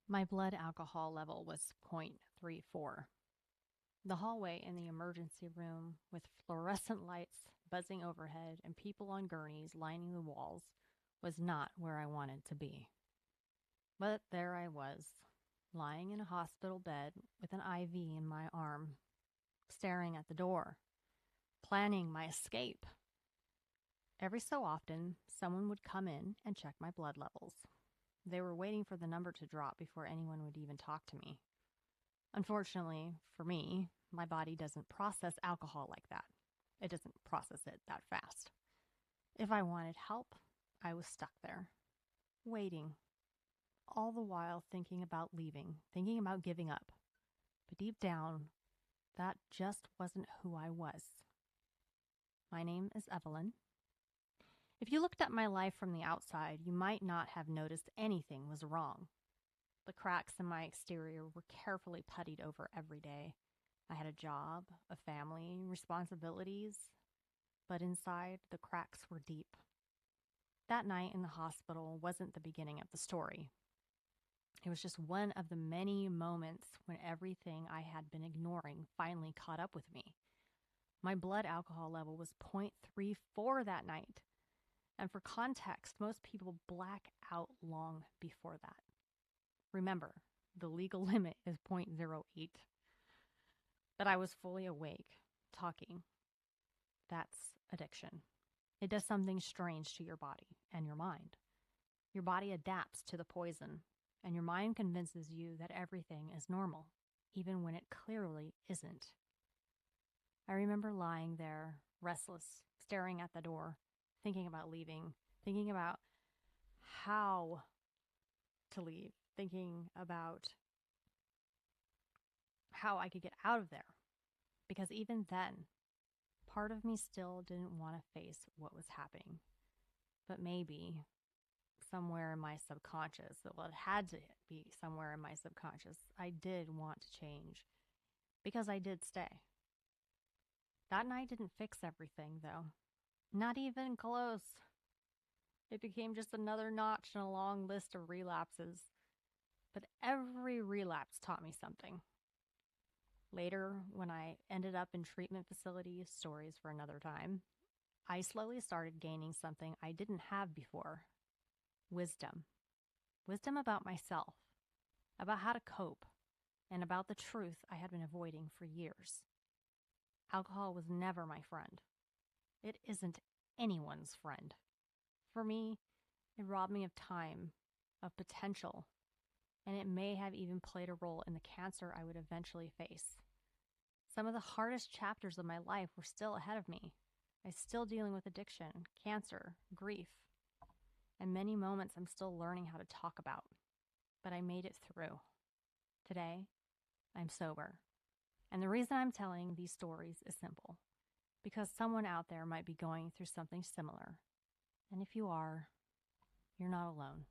My blood alcohol level was 0.34. The hallway in the emergency room, with fluorescent lights buzzing overhead and people on gurneys lining the walls, was not where I wanted to be. But there I was, lying in a hospital bed with an IV in my arm, staring at the door, planning my escape. Every so often, someone would come in and check my blood levels. They were waiting for the number to drop before anyone would even talk to me. Unfortunately, for me, my body doesn't process alcohol like that. It doesn't process it that fast. If I wanted help, I was stuck there, waiting, all the while thinking about leaving, thinking about giving up. But deep down, that just wasn't who I was. My name is Evelyn. If you looked at my life from the outside, you might not have noticed anything was wrong. The cracks in my exterior were carefully puttied over every day. I had a job, a family, responsibilities, but inside, the cracks were deep. That night in the hospital wasn't the beginning of the story. It was just one of the many moments when everything I had been ignoring finally caught up with me. My blood alcohol level was 0.34 that night. And for context, most people black out long before that. Remember, the legal limit is 0.08. That I was fully awake, talking. That's addiction. It does something strange to your body and your mind. Your body adapts to the poison, and your mind convinces you that everything is normal, even when it clearly isn't. I remember lying there, restless, staring at the door, thinking about leaving, thinking about how to leave, thinking about how I could get out of there. Because even then, part of me still didn't want to face what was happening. But maybe somewhere in my subconscious, well, it had to be somewhere in my subconscious, I did want to change because I did stay. That night didn't fix everything, though. Not even close. It became just another notch in a long list of relapses. But every relapse taught me something. Later, when I ended up in treatment facilities, stories for another time, I slowly started gaining something I didn't have before: wisdom. Wisdom about myself, about how to cope, and about the truth I had been avoiding for years. Alcohol was never my friend. It isn't anyone's friend. For me, it robbed me of time, of potential, and it may have even played a role in the cancer I would eventually face. Some of the hardest chapters of my life were still ahead of me. I was still dealing with addiction, cancer, grief, and many moments I'm still learning how to talk about. But I made it through. Today, I'm sober. And the reason I'm telling these stories is simple: because someone out there might be going through something similar. And if you are, you're not alone.